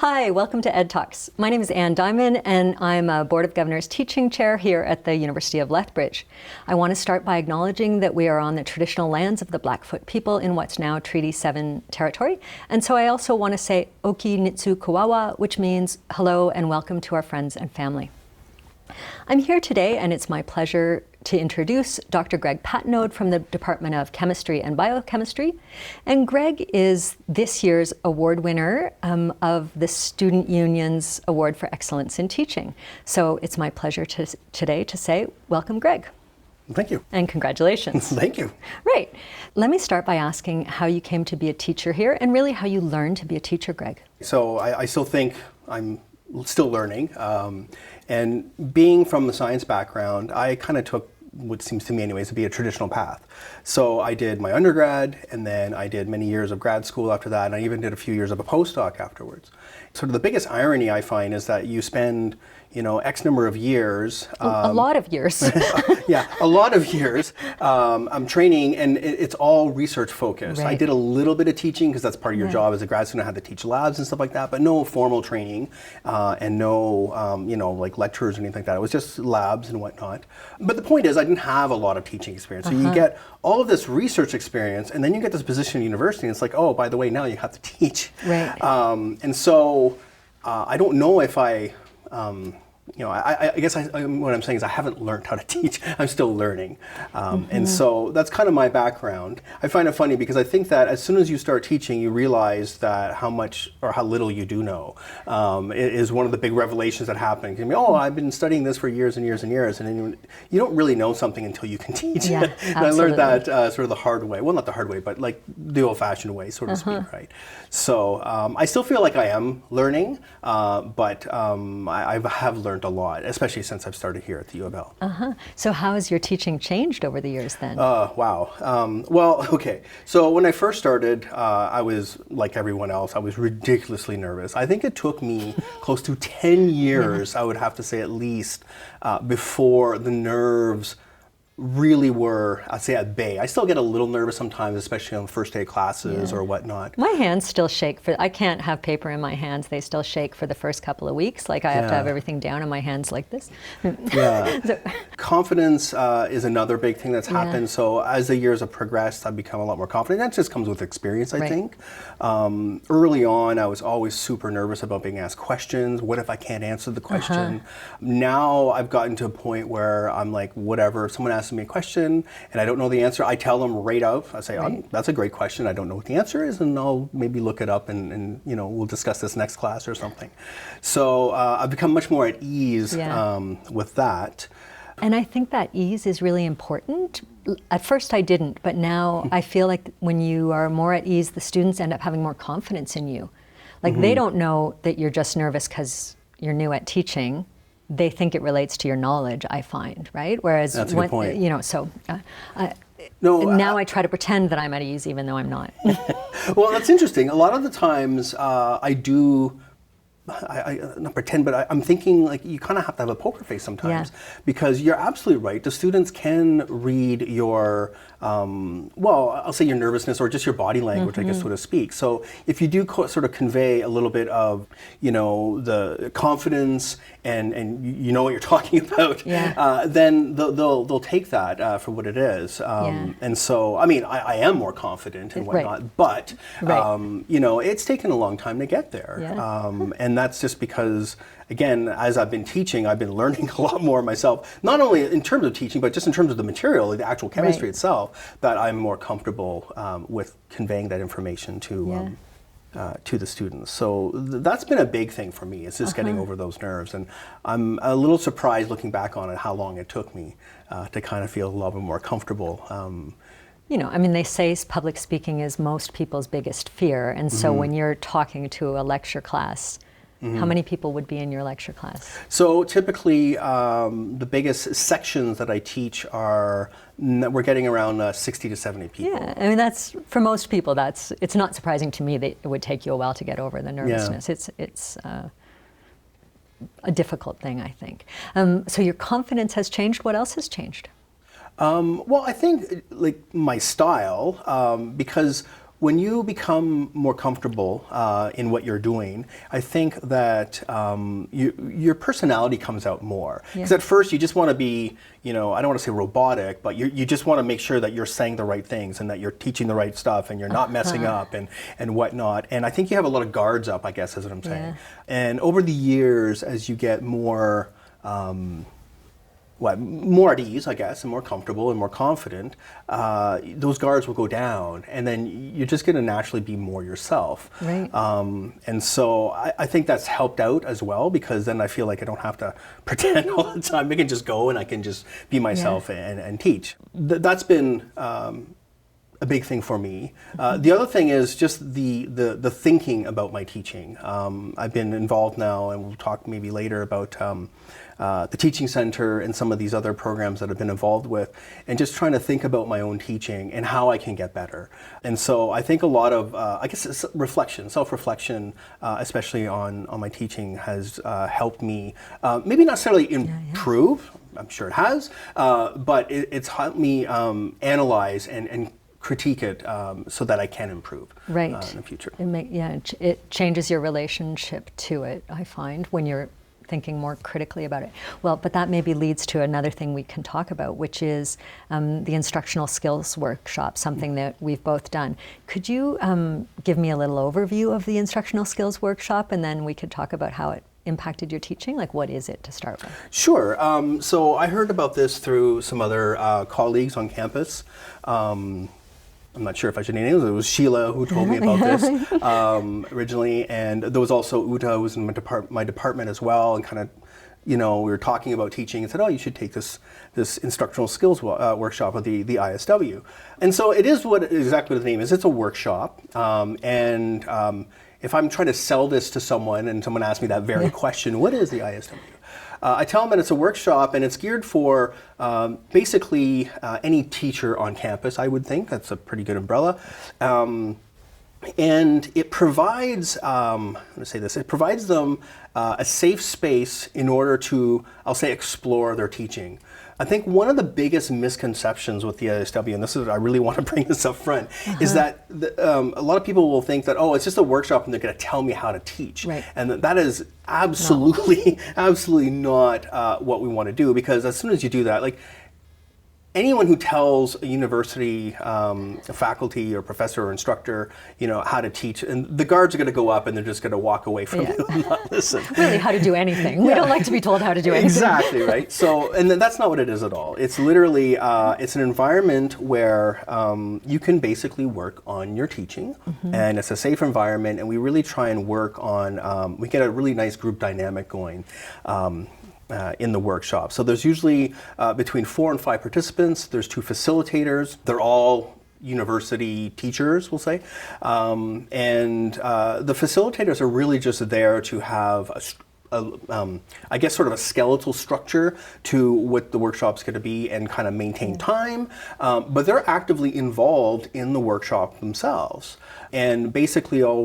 Hi, welcome to Ed Talks. My name is Ann Dymond, and I'm a Board of Governors teaching chair here at the University of Lethbridge. I want to start by acknowledging that we are on the traditional lands of the Blackfoot people in what's now Treaty 7 territory. And so I also want to say Oki Nitsu Kawawa, which means hello and welcome to our friends and family. I'm here today, and it's my pleasure to introduce Dr. Greg Patenaude from the Department of Chemistry and Biochemistry. And Greg is this year's award winner of the Student Union's Award for Excellence in Teaching. So it's my pleasure today to say, welcome, Greg. Thank you. And congratulations. Thank you. Right. Let me start by asking how you came to be a teacher here, and really how you learned to be a teacher, Greg. So I still think I'm still learning. And being from the science background, I kind of took what seems to me anyways to be a traditional path. So I did my undergrad, and then I did many years of grad school after that, and I even did a few years of a postdoc afterwards. Sort of the biggest irony I find is that you spend, X number of years. A lot of years. Yeah, a lot of years. I'm training, and it's all research focused. Right. I did a little bit of teaching because that's part of your job as a grad student. I had to teach labs and stuff like that, but no formal training and no, like lectures or anything like that. It was just labs and whatnot. But the point is, I didn't have a lot of teaching experience. So you get all of this research experience, and then you get this position in university, and it's like, oh, by the way, now you have to teach. Right. And so I don't know if I guess what I'm saying is I haven't learned how to teach. I'm still learning. And so that's kind of my background. I find it funny because I think that as soon as you start teaching, you realize that how much or how little you do know. It is one of the big revelations that happen. You know, I've been studying this for years and years and years, and then you don't really know something until you can teach it. And I learned that sort of the hard way. Well, not the hard way, but like the old-fashioned way, so to speak, right? So I still feel like I am learning, but I have learned a lot, especially since I've started here at the U of L. So how has your teaching changed over the years then? Wow. Well, okay. So when I first started, I was like everyone else. I was ridiculously nervous. I think it took me close to 10 years, I would have to say at least, before the nerves really were, I'd say, at bay. I still get a little nervous sometimes, especially on the first day of classes or whatnot. My hands still shake. I can't have paper in my hands. They still shake for the first couple of weeks. Like I have to have everything down in my hands like this. Yeah. Confidence is another big thing that's happened. So as the years have progressed, I've become a lot more confident. That just comes with experience, I think. Early on, I was always super nervous about being asked questions. What if I can't answer the question? Now I've gotten to a point where I'm like, whatever, if someone asks me a question and I don't know the answer, I tell them right out. I say, oh, that's a great question. I don't know what the answer is, and I'll maybe look it up and we'll discuss this next class or something. So I've become much more at ease with that. And I think that ease is really important. At first I didn't, but now I feel like when you are more at ease, the students end up having more confidence in you. Like they don't know that you're just nervous because you're new at teaching. They think it relates to your knowledge, I find, right? Whereas, that's a good point. Now I try to pretend that I'm at ease even though I'm not. Well, that's interesting. A lot of the times I not pretend, but I'm thinking like you kind of have to have a poker face sometimes because you're absolutely right. The students can read your, I'll say your nervousness or just your body language, I guess, so to speak. So if you do sort of convey a little bit of, the confidence and you know what you're talking about, then they'll take that for what it is. And so, I mean, I am more confident and whatnot, but, it's taken a long time to get there. And that's just because, again, as I've been teaching, I've been learning a lot more myself, not only in terms of teaching, but just in terms of the material, the actual chemistry itself, that I'm more comfortable with conveying that information to the students. So that's been a big thing for me. It's just getting over those nerves. And I'm a little surprised looking back on it, how long it took me to kind of feel a little bit more comfortable. They say public speaking is most people's biggest fear. And so when you're talking to a lecture class, how many people would be in your lecture class? So typically, the biggest sections that I teach we're getting around 60 to 70 people. Yeah, I mean, that's, for most people, it's not surprising to me that it would take you a while to get over the nervousness. It's a difficult thing, I think. So your confidence has changed. What else has changed? Well, I think like my style, because when you become more comfortable in what you're doing, I think that your personality comes out more. Because at first you just want to be, I don't want to say robotic, but you just want to make sure that you're saying the right things and that you're teaching the right stuff and you're not messing up and whatnot. And I think you have a lot of guards up, I guess, is what I'm saying. And over the years, as you get more more at ease, I guess, and more comfortable and more confident, those guards will go down, and then you're just going to naturally be more yourself. Right. And so I think that's helped out as well, because then I feel like I don't have to pretend all the time. I can just go and I can just be myself and teach. That's been a big thing for me. The other thing is just the thinking about my teaching. I've been involved now, and we'll talk maybe later about the Teaching Center and some of these other programs that I've been involved with, and just trying to think about my own teaching and how I can get better. And so I think a lot of, I guess, self-reflection, especially on my teaching, has helped me, maybe not necessarily improve, I'm sure it has, but it's helped me analyze and critique it so that I can improve in the future. It changes your relationship to it, I find, when you're thinking more critically about it. Well, but that maybe leads to another thing we can talk about, which is the Instructional Skills Workshop, something that we've both done. Could you give me a little overview of the Instructional Skills Workshop, and then we could talk about how it impacted your teaching? Like, what is it to start with? Sure. So I heard about this through some other colleagues on campus. I'm not sure if I should name names. It was Sheila who told me about this originally, and there was also Uta, who was in my department as well, and kind of, we were talking about teaching and said, oh, you should take this instructional skills workshop with the ISW. And so it is exactly what the name is. It's a workshop, and if I'm trying to sell this to someone and someone asks me that very question, what is the ISW? I tell them that it's a workshop, and it's geared for basically any teacher on campus, I would think. That's a pretty good umbrella. And it provides, it provides them a safe space in order to, I'll say, explore their teaching. I think one of the biggest misconceptions with the ISW, and this is, I really want to bring this up front, is that a lot of people will think that, oh, it's just a workshop and they're going to tell me how to teach. Right. And that is absolutely, absolutely not what we want to do, because as soon as you do that, like, anyone who tells a university faculty or professor or instructor, how to teach, and the guards are going to go up and they're just going to walk away from you and not listen. Really, how to do anything. We don't like to be told how to do anything. Exactly, right? So, and that's not what it is at all. It's literally, it's an environment where you can basically work on your teaching, and it's a safe environment, and we really try and work on, we get a really nice group dynamic going. In the workshop. So there's usually between 4 and 5 participants. There's 2 facilitators. They're all university teachers, we'll say. And the facilitators are really just there to have I guess sort of a skeletal structure to what the workshop's going to be and kind of maintain time, but they're actively involved in the workshop themselves. And basically all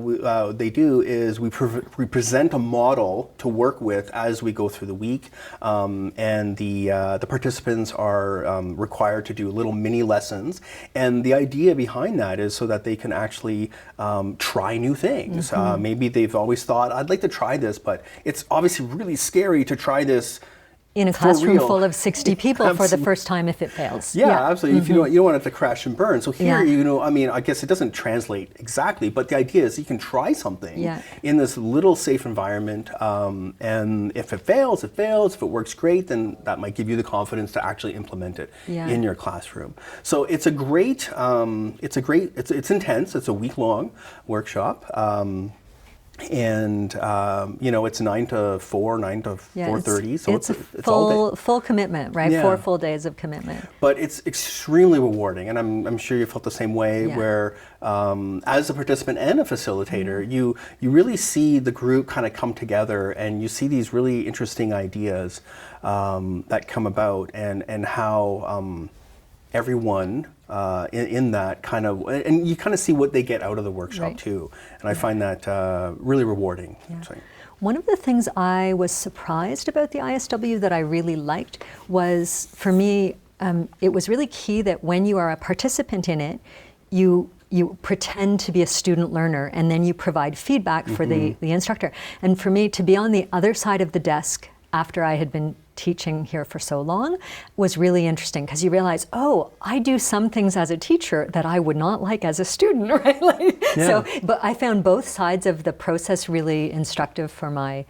they do is we present a model to work with as we go through the week, and the participants are required to do little mini lessons. And the idea behind that is so that they can actually try new things. Maybe they've always thought, I'd like to try this, but it's obviously really scary to try this in a classroom full of 60 people for the first time if it fails. Yeah, absolutely. If you don't want it to crash and burn. So here, I guess it doesn't translate exactly, but the idea is you can try something in this little safe environment, and if it fails, it fails. If it works great, then that might give you the confidence to actually implement it in your classroom. So it's a great, it's intense. It's a week-long workshop. And it's 9 to 4, 9 to 4:30, so it's all day. Full commitment, right? 4 full days of commitment. But it's extremely rewarding, and I'm sure you felt the same way. Where as a participant and a facilitator, you really see the group kind of come together, and you see these really interesting ideas that come about, and how everyone in that kind of, and you kind of see what they get out of the workshop too. And I find that really rewarding. One of the things I was surprised about the ISW that I really liked was, for me, it was really key that when you are a participant in it, you you pretend to be a student learner, and then you provide feedback for the instructor. And for me to be on the other side of the desk after I had been teaching here for so long was really interesting, because you realize, oh, I do some things as a teacher that I would not like as a student, right? So, but I found both sides of the process really instructive for my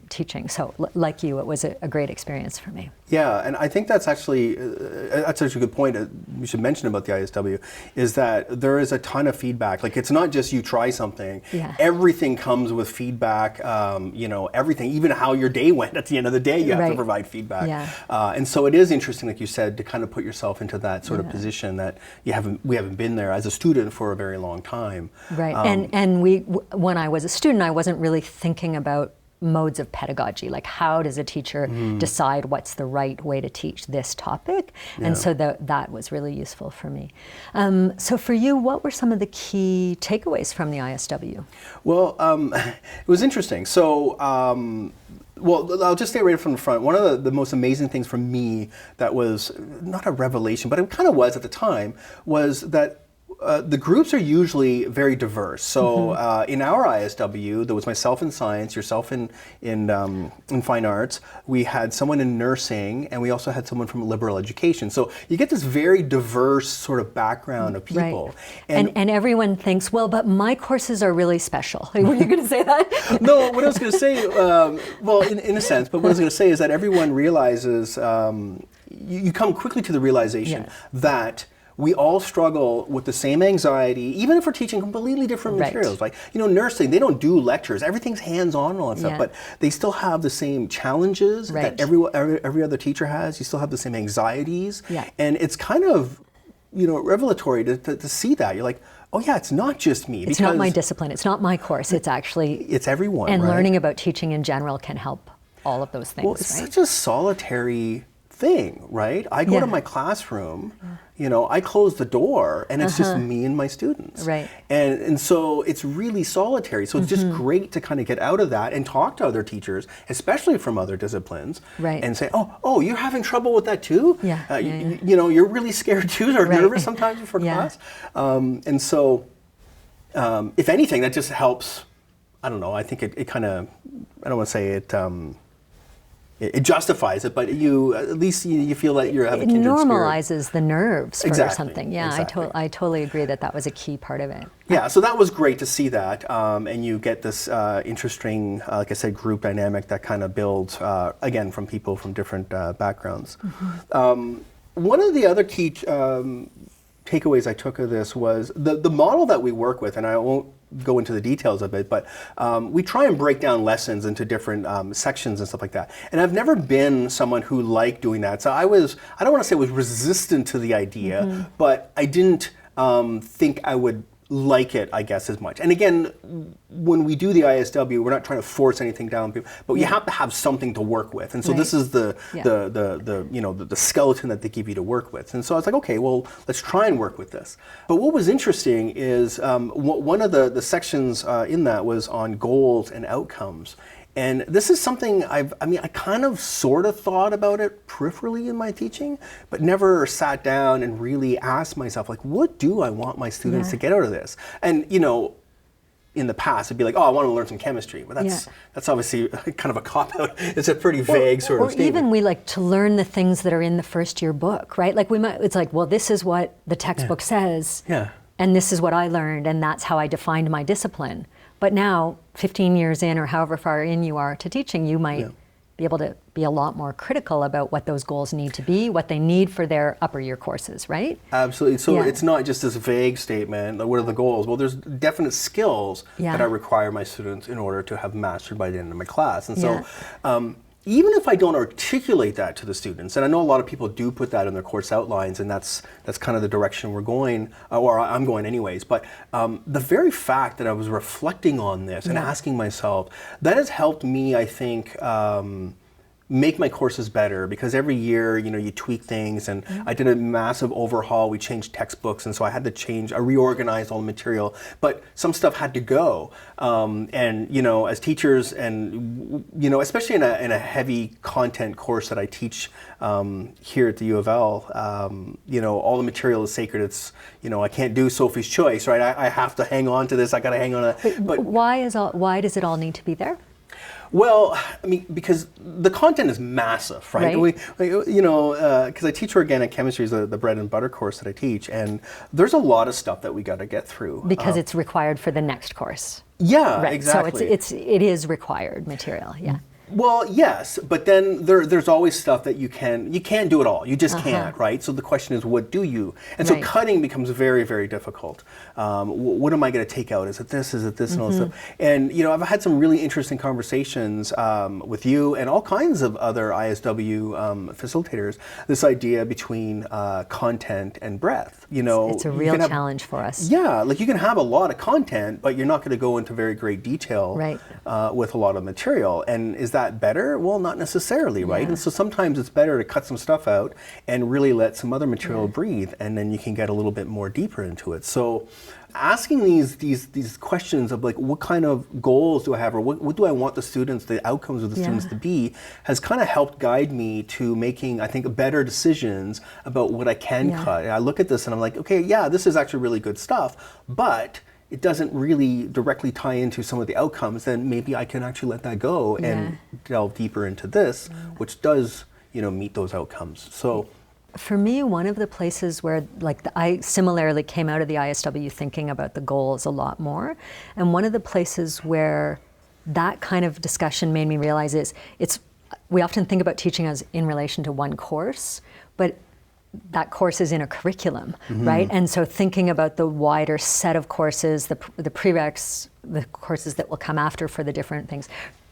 teaching. So like you, it was a great experience for me. Yeah, and I think that's actually a good point we should mention about the ISW, is that there is a ton of feedback. Like, it's not just you try something. Yeah. Everything comes with feedback, everything, even how your day went at the end of the day, you have to provide feedback. Yeah. And so it is interesting, like you said, to kind of put yourself into that sort of position that we haven't been there as a student for a very long time. Right, and when I was a student, I wasn't really thinking about modes of pedagogy, like how does a teacher decide what's the right way to teach this topic? And so that was really useful for me. So for you, what were some of the key takeaways from the ISW? Well, it was interesting. So, well, I'll just say right from the front, one of the most amazing things for me that was not a revelation, but it kind of was at the time, was that the groups are usually very diverse. So in our ISW, there was myself in science, yourself in fine arts. We had someone in nursing, and we also had someone from liberal education. So you get this very diverse sort of background of people. Right. And everyone thinks, well, but my courses are really special. Were you going to say that? No, what I was going to say, well, in a sense, but what I was going to say is that everyone realizes, you come quickly to the realization that we all struggle with the same anxiety, even if we're teaching completely different materials. Like, nursing, they don't do lectures. Everything's hands-on and all that stuff, but they still have the same challenges that every other teacher has. You still have the same anxieties. And it's kind of, revelatory to see that. You're like, oh yeah, it's not just me. It's not my discipline. It's not my course. It's actually... It's everyone, And learning about teaching in general can help all of those things, Well, it's such a solitary thing, right? I go to my classroom, I close the door, and it's just me and my students. Right. And so it's really solitary. So it's just great to kind of get out of that and talk to other teachers, especially from other disciplines, and say, oh, you're having trouble with that too? You're really scared too, or nervous sometimes before class? And so, if anything, that just helps. I don't know, I think it kind of, I don't want to say it justifies it, but at least you feel that you're having a kindred spirit. It normalizes the nerves for something. Yeah, exactly. I totally agree that was a key part of it. Yeah, so that was great to see that, and you get this interesting, like I said, group dynamic that kind of builds, again, from people from different backgrounds. One of the other key takeaways I took of this was the model that we work with, and I won't go into the details of it, but we try and break down lessons into different sections and stuff like that. And I've never been someone who liked doing that. So I don't want to say I was resistant to the idea, but I didn't think I would like it, I guess, as much. And again, when we do the ISW, we're not trying to force anything down people, but you have to have something to work with. And so this is the skeleton that they give you to work with. And so I was like, okay, well, let's try and work with this. But what was interesting is one of the sections in that was on goals and outcomes. And this is something I kind of sort of thought about it peripherally in my teaching, but never sat down and really asked myself, like, what do I want my students to get out of this? And, in the past, it'd be like, oh, I want to learn some chemistry. But that's obviously kind of a cop-out. It's a pretty vague sort of statement. Or even we like to learn the things that are in the first year book, right? Like it's like, well, this is what the textbook says, and this is what I learned, and that's how I defined my discipline. But now, 15 years in, or however far in you are to teaching, you might be able to be a lot more critical about what those goals need to be, what they need for their upper year courses, right? Absolutely. So it's not just this vague statement, like, what are the goals? Well, there's definite skills that I require my students in order to have mastered by the end of my class. And so even if I don't articulate that to the students, and I know a lot of people do put that in their course outlines, and that's kind of the direction we're going, or I'm going anyways, but the very fact that I was reflecting on this and asking myself, that has helped me, I think, make my courses better, because every year, you tweak things, and I did a massive overhaul. We changed textbooks, and so I had to I reorganized all the material, but some stuff had to go. And as teachers, and especially in a heavy content course that I teach here at the U of L, all the material is sacred. It's I can't do Sophie's Choice, right? I have to hang on to this. I got to hang on to that. But why does it all need to be there? Well, because the content is massive, right? Because I teach organic chemistry, is the bread and butter course that I teach, and there's a lot of stuff that we got to get through. Because it's required for the next course. Yeah, right. exactly. So it is required material, yeah. Well, yes, but then there's always stuff that you can't do it all. You just can't, right? So the question is, what do you? And so cutting becomes very, very difficult. What am I going to take out? Is it this? Is it this? And all this stuff. And I've had some really interesting conversations with you and all kinds of other ISW facilitators. This idea between content and breadth. It's a real challenge for us. Yeah, like you can have a lot of content, but you're not going to go into very great detail with a lot of material. And is that better? Well, not necessarily, right? Yeah. And so sometimes it's better to cut some stuff out and really let some other material breathe, and then you can get a little bit more deeper into it. So asking these questions of like, what kind of goals do I have, or what do I want the outcomes of the students to be, has kind of helped guide me to making, I think, better decisions about what I can cut. And I look at this and I'm like, okay, this is actually really good stuff, but it doesn't really directly tie into some of the outcomes, then maybe I can actually let that go and delve deeper into this, which does, meet those outcomes. So for me, one of the places where I similarly came out of the ISW thinking about the goals a lot more, and one of the places where that kind of discussion made me realize is we often think about teaching as in relation to one course, but that course is in a curriculum, right? And so thinking about the wider set of courses, the prereqs, the courses that will come after for the different things,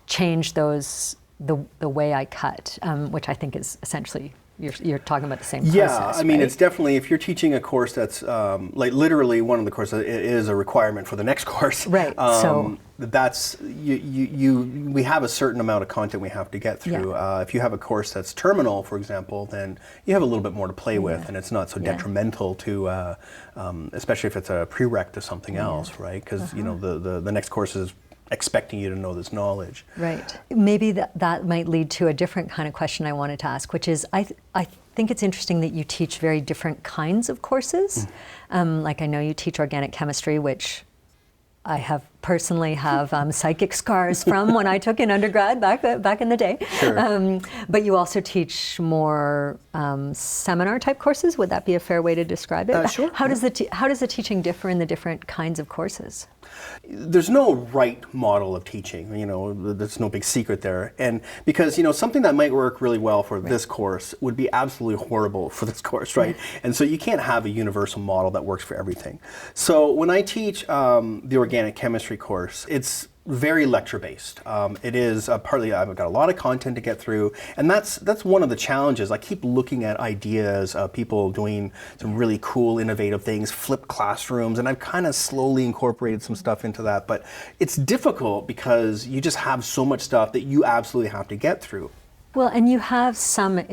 change those, the way I cut, which I think is essentially, you're talking about the same process. Yeah, I mean, right? it's definitely, if you're teaching a course that's like literally one of the courses is a requirement for the next course. Right, so that's, we have a certain amount of content we have to get through. If you have a course that's terminal, for example, then you have a little bit more to play with, and it's not so detrimental to, especially if it's a prereq to something else, right? Because, the next course is expecting you to know this knowledge. Right. Maybe that might lead to a different kind of question I wanted to ask, which is, I think it's interesting that you teach very different kinds of courses. Like I know you teach organic chemistry, which I personally have psychic scars from when I took in undergrad back in the day. Sure. But you also teach more seminar type courses. Would that be a fair way to describe it? Sure. How does the teaching differ in the different kinds of courses? There's no right model of teaching, there's no big secret there. And because, something that might work really well for this course would be absolutely horrible for this course, right? And so you can't have a universal model that works for everything. So when I teach the organic chemistry course, it's very lecture-based. It is partly, I've got a lot of content to get through, and that's one of the challenges. I keep looking at ideas of people doing some really cool, innovative things, flipped classrooms, and I've kind of slowly incorporated some stuff into that, but it's difficult because you just have so much stuff that you absolutely have to get through. Well, and you have something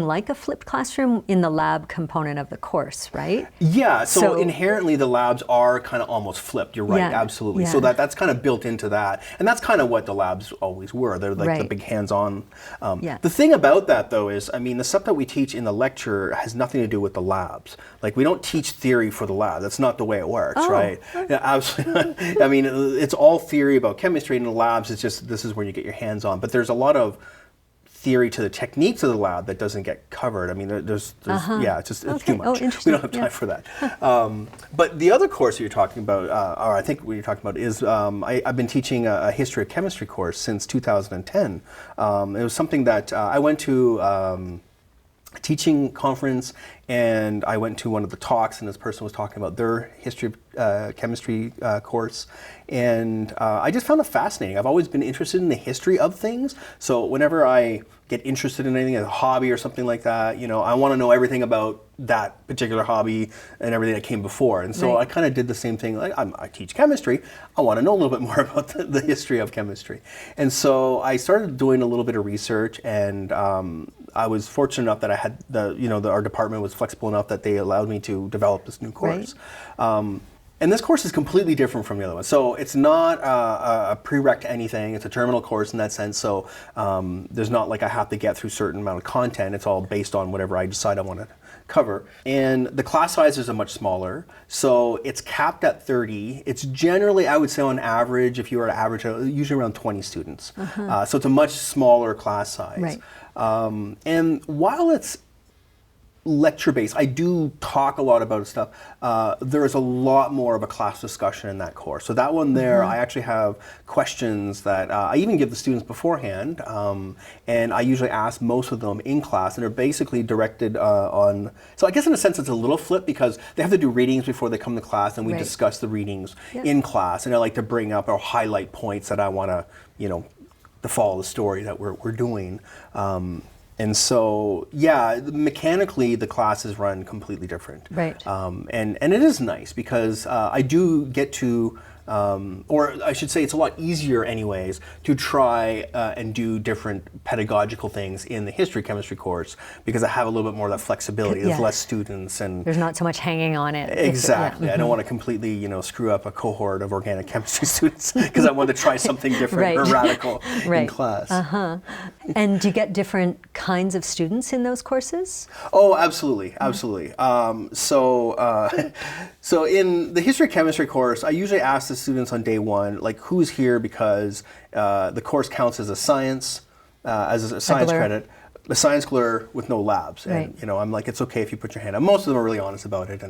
like a flipped classroom in the lab component of the course, right? Yeah, so inherently the labs are kind of almost flipped. You're right, absolutely. Yeah. So that's kind of built into that. And that's kind of what the labs always were. They're like the big hands-on. The thing about that, though, is, the stuff that we teach in the lecture has nothing to do with the labs. Like, we don't teach theory for the lab. That's not the way it works, right? Yeah, absolutely. It's all theory about chemistry. In the labs, it's just, this is where you get your hands on. But there's a lot of theory to the techniques of the lab that doesn't get covered. It's too much. We don't have time for that. But the other course that you're talking about, or I think what you're talking about, is I've been teaching a history of chemistry course since 2010. It was something that I went to teaching conference, and I went to one of the talks, and this person was talking about their history of chemistry course, and I just found it fascinating. I've always been interested in the history of things, so whenever I get interested in anything, a hobby or something like that, you know, I want to know everything about that particular hobby and everything that came before. And so I kind of did the same thing. Like I teach chemistry, I want to know a little bit more about the history of chemistry. And so I started doing a little bit of research, and I was fortunate enough that I had our department was flexible enough that they allowed me to develop this new course. And this course is completely different from the other one. So it's not a prereq to anything. It's a terminal course in that sense. So there's not like I have to get through a certain amount of content. It's all based on whatever I decide I want to cover. And the class sizes are much smaller. So it's capped at 30. It's generally, I would say on average, if you were to average, usually around 20 students. So it's a much smaller class size. And while it's lecture-based, I do talk a lot about stuff. There is a lot more of a class discussion in that course. So that one there, I actually have questions that I even give the students beforehand, and I usually ask most of them in class, and they're basically directed on, so I guess in a sense it's a little flip because they have to do readings before they come to class, and we discuss the readings in class, and I like to bring up or highlight points that I want to, to follow the story that we're doing. And so, yeah, mechanically the classes run completely different. And it is nice because I do get to, or I should say it's a lot easier anyways, to try and do different pedagogical things in the history chemistry course because I have a little bit more of that flexibility. There's less students and there's not so much hanging on it. Exactly. I don't want to completely, screw up a cohort of organic chemistry students because I want to try something different or radical in class. And do you get different kinds of students in those courses? Oh, absolutely, absolutely. So in the history chemistry course, I usually ask the students on day one, like, who's here because the course counts as a science credit, a science glur with no labs. And, I'm like, it's okay if you put your hand up. Most of them are really honest about it.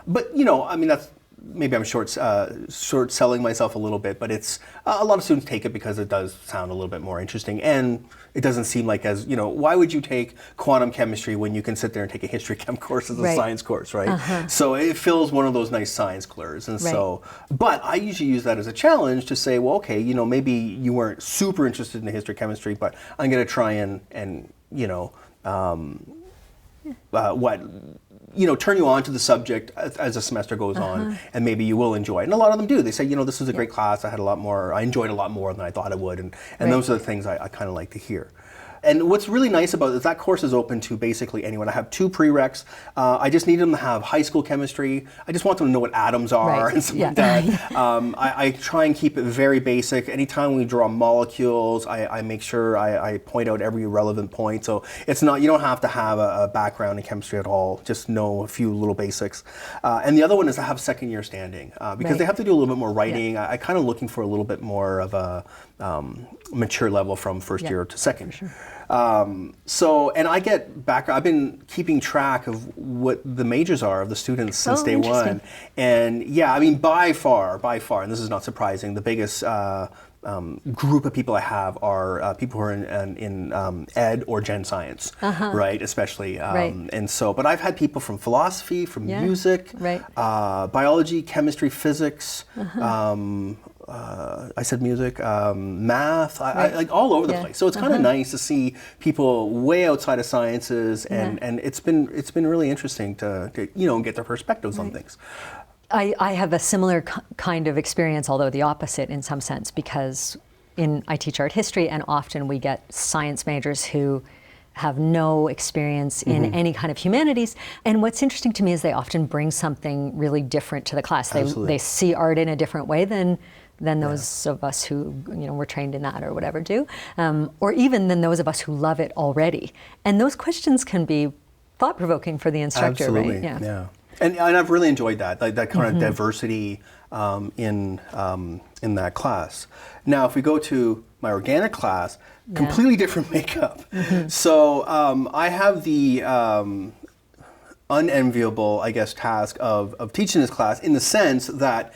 But that's, maybe I'm short selling myself a little bit, but it's a lot of students take it because it does sound a little bit more interesting, and it doesn't seem like why would you take quantum chemistry when you can sit there and take a history chem course as a science course, right? So it fills one of those nice science glurs, and so, but I usually use that as a challenge to say, well, okay, maybe you weren't super interested in the history chemistry, but I'm going to try and turn you on to the subject as the semester goes on, and maybe you will enjoy it. And a lot of them do. They say, this was a great class. I enjoyed a lot more than I thought I would, and those are the things I kind of like to hear. And what's really nice about it is that course is open to basically anyone. I have 2 prereqs. I just need them to have high school chemistry. I just want them to know what atoms are and stuff like that. I try and keep it very basic. Anytime we draw molecules, I make sure I point out every relevant point. So it's not, you don't have to have a background in chemistry at all. Just know a few little basics. And the other one is I have second year standing because they have to do a little bit more writing. I kind of looking for a little bit more of a mature level from first year to second. And I get back, I've been keeping track of what the majors are of the students since day one. And by far, and this is not surprising, the biggest group of people I have are people who are in ed or gen science, right? Especially. And so, but I've had people from philosophy, from music, biology, chemistry, physics, I said music, math, I like all over the place. So it's kind of nice to see people way outside of sciences, and it's been really interesting to get their perspectives on things. I have a similar kind of experience, although the opposite in some sense, because I teach art history, and often we get science majors who have no experience in any kind of humanities. And what's interesting to me is they often bring something really different to the class. They see art in a different way than those of us who were trained in that or whatever do, or even than those of us who love it already. And those questions can be thought-provoking for the instructor, right? Yeah. And I've really enjoyed that kind of diversity in that class. Now, if we go to my organic class, completely different makeup. So I have the unenviable, I guess, task of teaching this class in the sense that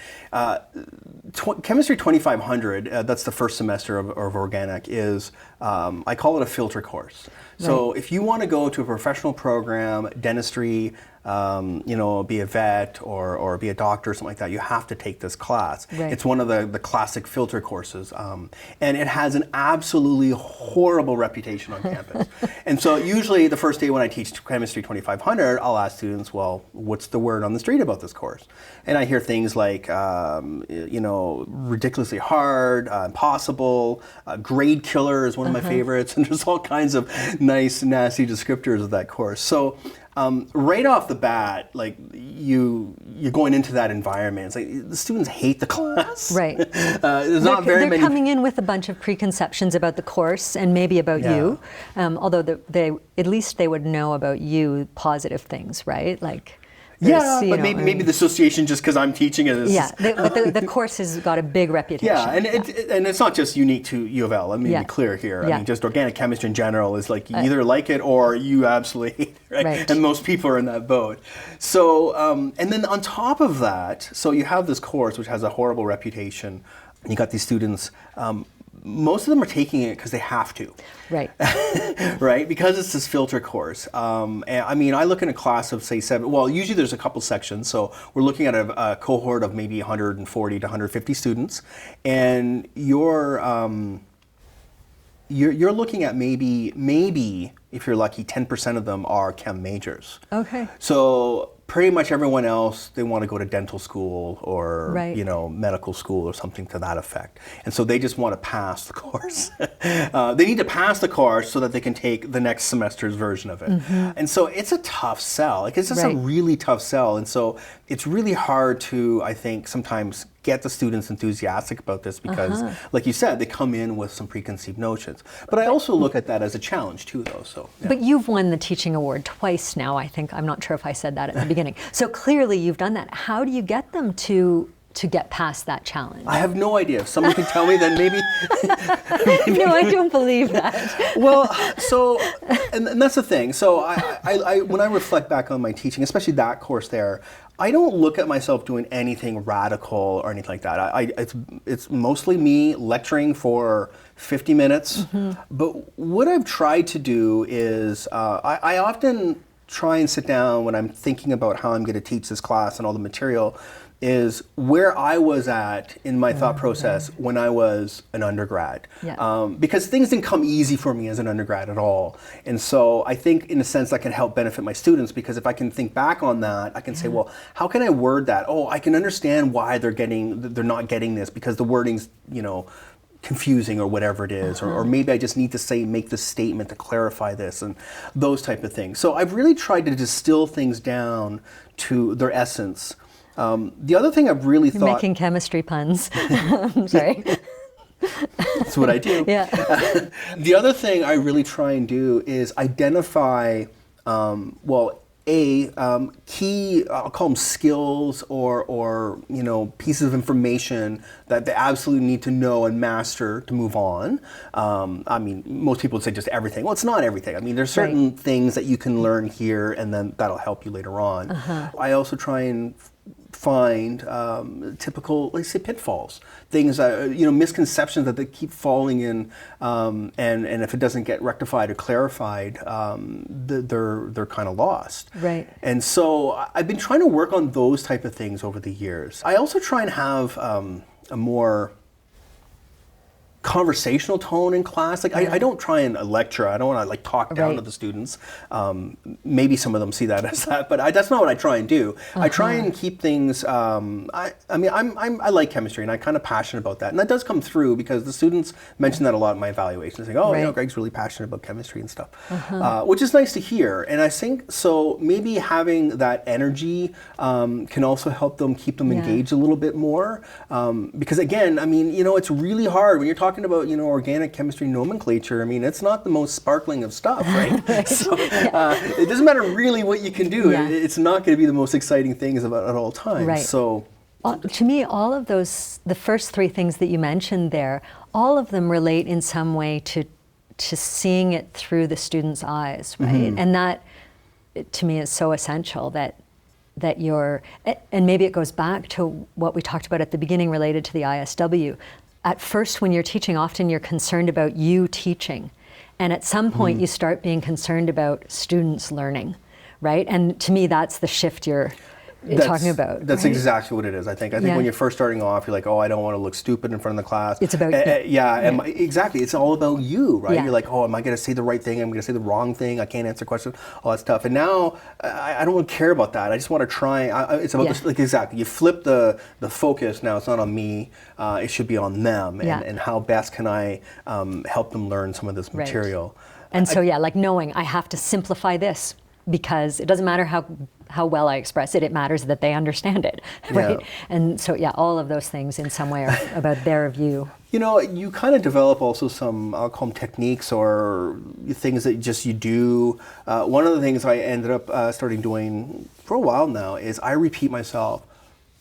Chemistry 2500, that's the first semester of organic, is, I call it a filter course. So if you want to go to a professional program, dentistry, be a vet or be a doctor or something like that, you have to take this class. It's one of the classic filter courses. And it has an absolutely horrible reputation on campus. And so usually the first day when I teach Chemistry 2500, I'll ask students, well, what's the word on the street about this course? And I hear things like, ridiculously hard, impossible, grade killer is one of my favorites, and there's all kinds of nice, nasty descriptors of that course. So right off the bat, like you're going into that environment, it's like the students hate the class. There's not very many. They're coming in with a bunch of preconceptions about the course and maybe about you, although at least they would know about you positive things, right? Like. But maybe the association just because I'm teaching it is... but the course has got a big reputation. And it's not just unique to U of L, let me be clear here. I mean, just organic chemistry in general is like you either like it or you absolutely hate it, right? And most people are in that boat. So, and then on top of that, so you have this course which has a horrible reputation. You got these students, most of them are taking it because they have to. Right? Because it's this filter course. And I mean, I look in a class of, say, 7, well, usually there's a couple sections. So we're looking at a cohort of maybe 140 to 150 students. And you're looking at maybe, if you're lucky, 10% of them are chem majors. So pretty much everyone else, they want to go to dental school or medical school or something to that effect. And so they just want to pass the course. They need to pass the course so that they can take the next semester's version of it. And so it's a tough sell. Like it's just a really tough sell. And so it's really hard to, I think, sometimes get the students enthusiastic about this because, like you said, they come in with some preconceived notions. But I also look at that as a challenge too, though. So. But you've won the teaching award twice now, I think. I'm not sure if I said that at the beginning. So clearly you've done that. How do you get them to get past that challenge? I have no idea. If someone can tell me, then maybe. No, I don't believe that. Well, so, and that's the thing. So I when I reflect back on my teaching, especially that course there, I don't look at myself doing anything radical or anything like that. It's mostly me lecturing for 50 minutes. But what I've tried to do is I often try and sit down when I'm thinking about how I'm going to teach this class and all the material is where I was at in my thought process when I was an undergrad. Because things didn't come easy for me as an undergrad at all. And so I think in a sense that can help benefit my students because if I can think back on that, I can say, well, how can I word that? Oh, I can understand why they're not getting this because the wording's, confusing or whatever it is, or maybe I just need to make this statement to clarify this and those type of things. So I've really tried to distill things down to their essence. The other thing I've really You're making chemistry puns. I'm sorry. That's what I do. The other thing I really try and do is identify, key, I'll call them skills or pieces of information that they absolutely need to know and master to move on. I mean, most people would say just everything. Well, it's not everything. I mean, there's certain things that you can learn here and then that'll help you later on. I also try and find typical, let's say, pitfalls, things, misconceptions that they keep falling in, and if it doesn't get rectified or clarified, they're kind of lost. And so I've been trying to work on those type of things over the years. I also try and have a more conversational tone in class. Like I don't try and lecture. I don't want to talk down to the students. Maybe some of them see that as that, but that's not what I try and do. I try and keep things. I like chemistry, and I'm kind of passionate about that, and that does come through because the students mention that a lot in my evaluations. They go, Greg's really passionate about chemistry and stuff, which is nice to hear. And I think so. Maybe having that energy can also help them keep them engaged a little bit more. Because again, I mean, it's really hard when you're talking about organic chemistry nomenclature. I mean, it's not the most sparkling of stuff, right? So it doesn't matter really what you can do. It's not going to be the most exciting things at all times. So to me, all of those, the first three things that you mentioned there, all of them relate in some way to seeing it through the student's eyes, right? And that, to me, is so essential that that you're, and maybe it goes back to what we talked about at the beginning related to the ISW. At first, when you're teaching, often you're concerned about you teaching. And at some point, you start being concerned about students learning, right? And to me, that's the shift you're talking about. That's right? exactly what it is, I think. I think when you're first starting off, you're like, oh, I don't want to look stupid in front of the class. It's about exactly. It's all about you, right? Yeah. You're like, oh, am I going to say the right thing? I'm going to say the wrong thing. I can't answer questions, all that stuff. And now I don't care about that. I just want to try. It's about this, like, exactly. You flip the focus now. It's not on me. It should be on them. And how best can I help them learn some of this material. And so, like knowing I have to simplify this because it doesn't matter how well I express it, it matters that they understand it, right? Yeah. And so, all of those things in some way are about their view. You know, you kind of develop also some, I'll call them techniques or things that just you do. One of the things I ended up starting doing for a while now is I repeat myself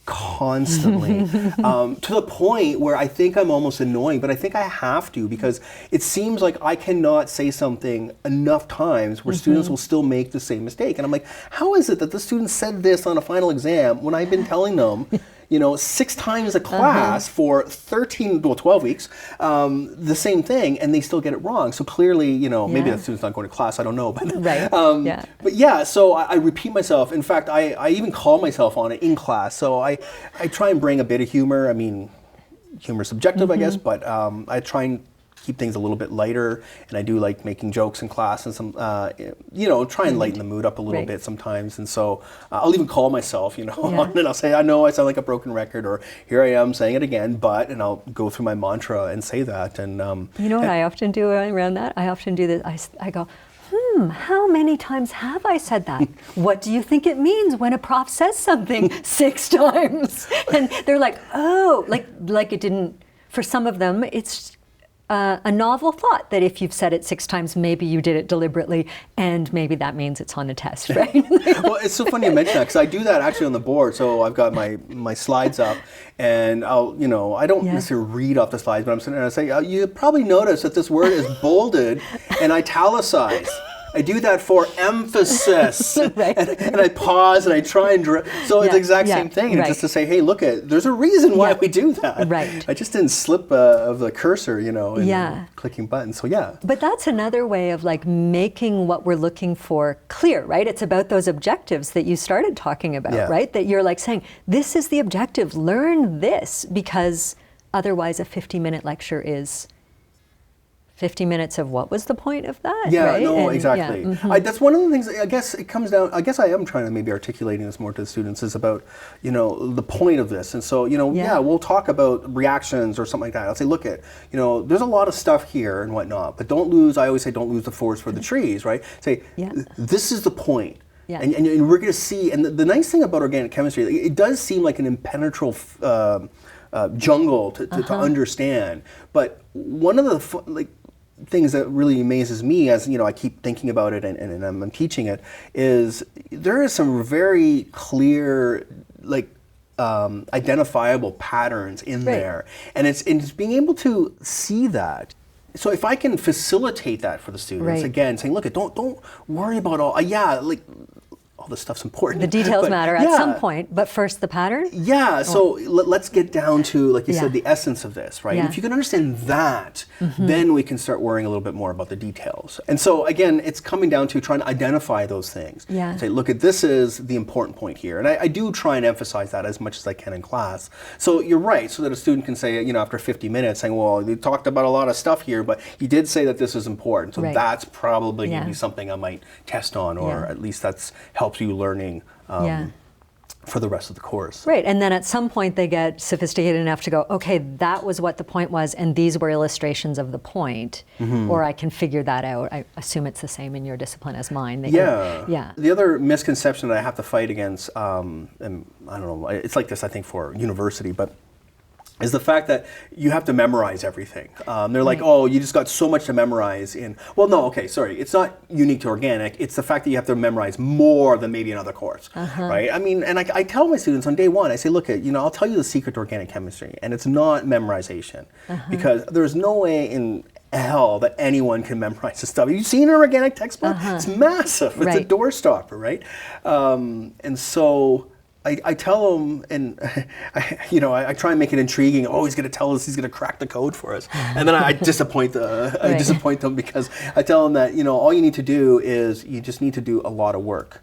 constantly to the point where I think I'm almost annoying, but I think I have to because it seems like I cannot say something enough times where students will still make the same mistake. And I'm like, how is it that the student said this on a final exam when I've been telling them 6 times a class for 12 weeks, the same thing, and they still get it wrong. So clearly, maybe that student's not going to class, I don't know. But, but so I repeat myself. In fact, I even call myself on it in class. So I try and bring a bit of humor. I mean, humor's subjective, I guess, but I try and keep things a little bit lighter, and I do like making jokes in class and some, try and lighten the mood up a little bit sometimes. And so I'll even call myself, and I'll say, I know I sound like a broken record, or here I am saying it again, and I'll go through my mantra and say that. And what I often do around that? I often do this. I go, how many times have I said that? What do you think it means when a prof says something 6 times? And they're like, oh, like it didn't. For some of them, it's a novel thought that if you've said it 6 times, maybe you did it deliberately, and maybe that means it's on a test, right? Well, it's so funny you mention that, because I do that actually on the board. So I've got my slides up, and I don't necessarily read off the slides, but I'm sitting there and I say, you probably notice that this word is bolded and italicized. I do that for emphasis, and I pause and I try and so it's the exact same thing, and just to say, hey, look, there's a reason why we do that. Right. I just didn't slip of the cursor, and clicking buttons. So But that's another way of making what we're looking for clear, right? It's about those objectives that you started talking about, right? That you're saying, this is the objective, learn this, because otherwise a 50-minute lecture is 50 minutes of what was the point of that? Right? Exactly. That's one of the things, I guess it comes down, I guess I am trying to maybe articulating this more to the students, is about, the point of this. And so, we'll talk about reactions or something like that. I'll say, look there's a lot of stuff here and whatnot, but I always say, don't lose the forest for the trees, right? Say, this is the point. Yeah. And we're going to see, and the nice thing about organic chemistry, it does seem like an impenetrable jungle to understand. But one of the, things that really amazes me as I keep thinking about it and I'm teaching it is there is some very clear identifiable patterns in there, and it's being able to see that. So if I can facilitate that for the students, again saying, look, don't worry about all all this stuff's important. The details matter at some point, but first the pattern? So let's get down to, like you said, the essence of this, right? And if you can understand that, then we can start worrying a little bit more about the details. And so again, it's coming down to trying to identify those things. Say, look, this is the important point here. And I do try and emphasize that as much as I can in class. So you're right, so that a student can say, after 50 minutes, saying, well, you talked about a lot of stuff here, but you did say that this is important. So that's probably going to be something I might test on, or at least that's helps you learning for the rest of the course. Right, and then at some point they get sophisticated enough to go, okay, that was what the point was, and these were illustrations of the point, or I can figure that out. I assume it's the same in your discipline as mine. The other misconception that I have to fight against, and I don't know, it's like this I think for university, but is the fact that you have to memorize everything. They're like, oh, you just got so much to memorize it's not unique to organic, it's the fact that you have to memorize more than maybe another course, right? I mean, and I tell my students on day one, I say, look, I'll tell you the secret to organic chemistry, and it's not memorization, because there's no way in hell that anyone can memorize this stuff. Have you seen an organic textbook? It's massive. It's a doorstopper, right? And so I tell them, and I try and make it intriguing. Oh, he's going to tell us, he's going to crack the code for us, and then I disappoint disappoint them, because I tell them that all you need to do is you just need to do a lot of work.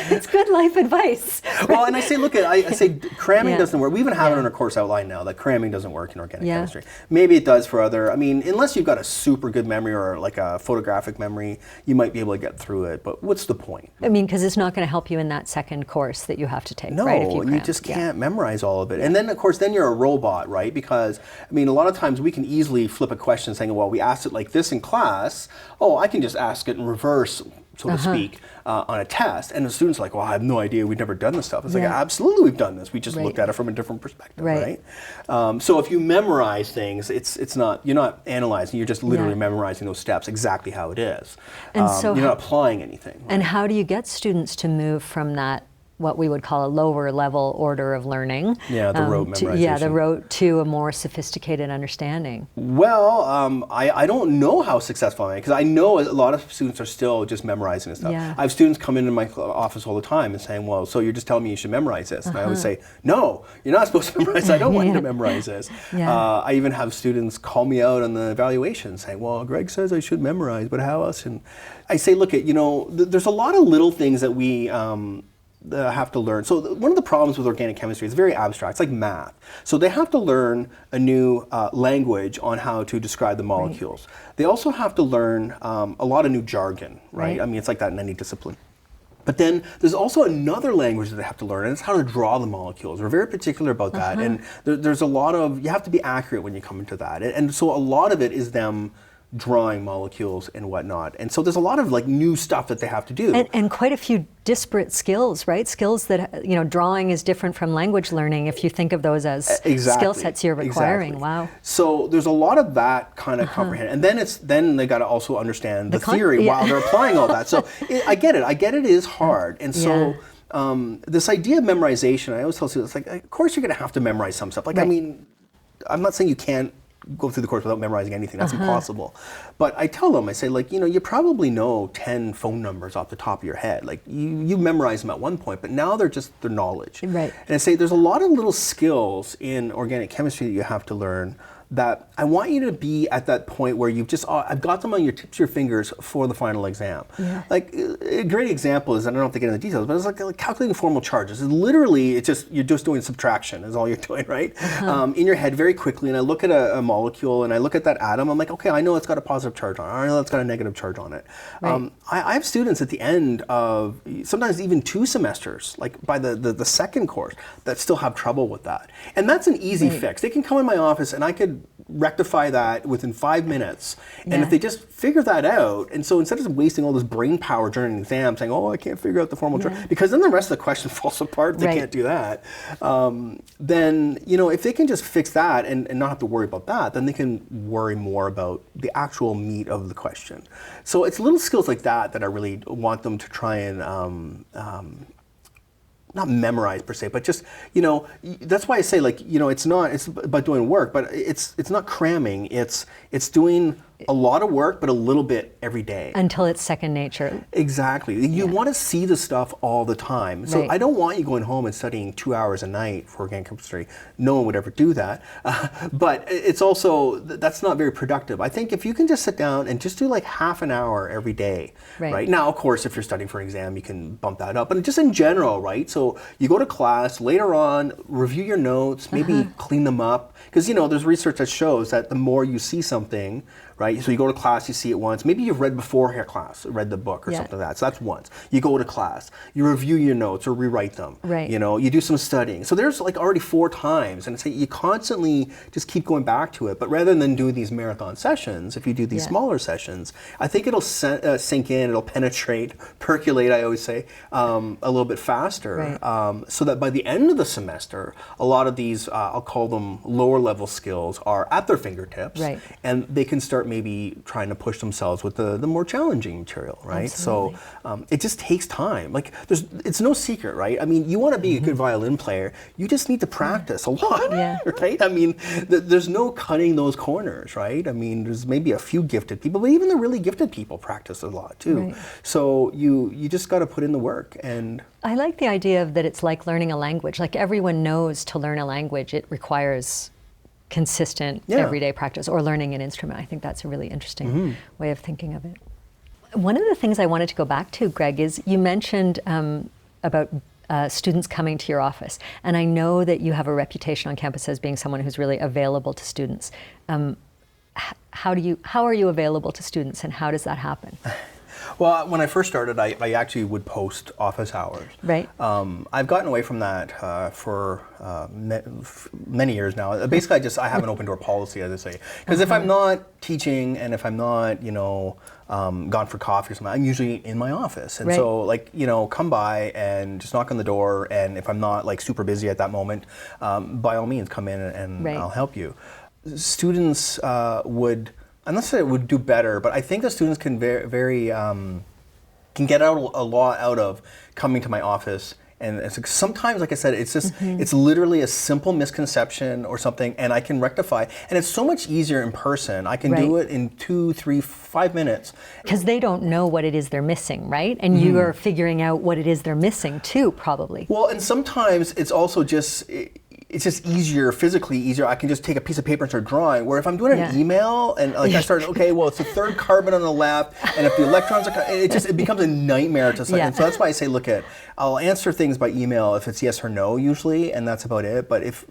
It's good life advice. Well, and I say, look, I say cramming doesn't work. We even have it in our course outline now that cramming doesn't work in organic chemistry. Maybe it does for other, unless you've got a super good memory or like a photographic memory, you might be able to get through it, but what's the point? Because it's not going to help you in that second course that you have to take, no, right? If you just can't memorize all of it. And then, of course, then you're a robot, right? Because, a lot of times we can easily flip a question saying, well, we asked it like this in class. Oh, I can just ask it in reverse, so to speak, on a test. And the students are like, well, I have no idea. We've never done this stuff. It's like, absolutely we've done this. We just looked at it from a different perspective, right? So if you memorize things, it's not, you're not analyzing, you're just literally memorizing those steps exactly how it is. And so you're not applying anything. Right? And how do you get students to move from that, what we would call a lower level order of learning? Yeah, the rote memorization. The rote to a more sophisticated understanding. Well, I don't know how successful I am, because I know a lot of students are still just memorizing this stuff. Yeah. I have students come into my office all the time and saying, well, so you're just telling me you should memorize this. And I always say, no, you're not supposed to memorize. I don't want you to memorize this. I even have students call me out on the evaluation saying, well, Greg says I should memorize, but how else? And I say, look, there's a lot of little things that we have to learn. So one of the problems with organic chemistry is very abstract. It's like math. So they have to learn a new language on how to describe the molecules. They also have to learn a lot of new jargon, right? It's like that in any discipline. But then there's also another language that they have to learn, and it's how to draw the molecules. We're very particular about that. And there's a lot of, you have to be accurate when you come into that. And so a lot of it is them drawing molecules and whatnot. And so there's a lot of new stuff that they have to do. And quite a few disparate skills, right? Skills that, drawing is different from language learning if you think of those as skill sets you're requiring. Wow. So there's a lot of that kind of comprehend. And then they got to also understand the theory while they're applying all that. So I get it. It is hard. And so this idea of memorization, I always tell students, of course you're going to have to memorize some stuff. I'm not saying you can't go through the course without memorizing anything. That's impossible. But I tell them, I say, you probably know 10 phone numbers off the top of your head. You memorize them at one point, but now they're just their knowledge. Right. And I say there's a lot of little skills in organic chemistry that you have to learn that I want you to be at that point where you've just, I've got them on your tips of your fingers for the final exam. Yeah. A great example is, I don't have to get into the details, but it's like calculating formal charges. Literally, you're just doing subtraction is all you're doing, right? In your head very quickly, and I look at a molecule and I look at that atom, I'm like, okay, I know it's got a positive charge on it. I know it's got a negative charge on it. Right. I have students at the end of sometimes even 2 semesters, by the second course, that still have trouble with that. And that's an easy fix. They can come in my office and I could rectify that within 5 minutes. And if they just figure that out, and so instead of wasting all this brain power during an exam saying, oh, I can't figure out the formal charge, because then the rest of the question falls apart, they can't do that. Then, if they can just fix that and not have to worry about that, then they can worry more about the actual meat of the question. So it's little skills like that I really want them to try and not memorize per se, but just, that's why I say it's about doing work, but it's not cramming, it's doing a lot of work, but a little bit every day. Until it's second nature. Exactly. You want to see the stuff all the time. So I don't want you going home and studying 2 hours a night for organic chemistry. No one would ever do that. But it's also, that's not very productive. I think if you can just sit down and just do half an hour every day, right? Now, of course, if you're studying for an exam, you can bump that up. But just in general, right? So you go to class, later on, review your notes, maybe clean them up. Because, there's research that shows that the more you see something, right? So you go to class, you see it once. Maybe you've read before your class, read the book or something like that. So that's once. You go to class, you review your notes or rewrite them. Right. You do some studying. So there's already 4 times, and it's you constantly just keep going back to it. But rather than do these marathon sessions, if you do these smaller sessions, I think it'll sink in, it'll penetrate, percolate, I always say, a little bit faster. Right. So that by the end of the semester, a lot of these, I'll call them lower level skills, are at their fingertips, and they can start maybe trying to push themselves with the more challenging material, right? Absolutely. So it just takes time. Like it's no secret, right? I mean, you want to be a good violin player, you just need to practice a lot, right? I mean, there's no cutting those corners, right? I mean, there's maybe a few gifted people, but even the really gifted people practice a lot too. Right. So you just got to put in the work. And I like the idea of that it's like learning a language. Like everyone knows to learn a language, it requires consistent everyday practice, or learning an instrument. I think that's a really interesting way of thinking of it. One of the things I wanted to go back to, Greg, is you mentioned about students coming to your office. And I know that you have a reputation on campus as being someone who's really available to students. How are you available to students, and how does that happen? Well, when I first started, I actually would post office hours. Right. I've gotten away from that for many years now. Basically, I have an open door policy, as I say. Because if I'm not teaching, and if I'm not, gone for coffee or something, I'm usually in my office. And so, come by and just knock on the door. And if I'm not super busy at that moment, by all means, come in and I'll help you. Students would. I'm not saying it would do better, but I think the students can can get out a lot out of coming to my office. And sometimes, like I said, it's just it's literally a simple misconception or something, and I can rectify. And it's so much easier in person. I can do it in 2, 3, 5 minutes. Because they don't know what it is they're missing, right? And you are figuring out what it is they're missing too, probably. Well, and sometimes it's also just. It's just easier, physically easier. I can just take a piece of paper and start drawing. Where if I'm doing an email and I start, it's the third carbon on the left, and if the electrons are, it becomes a nightmare to say. And so that's why I say, I'll answer things by email if it's yes or no usually, and that's about it. But if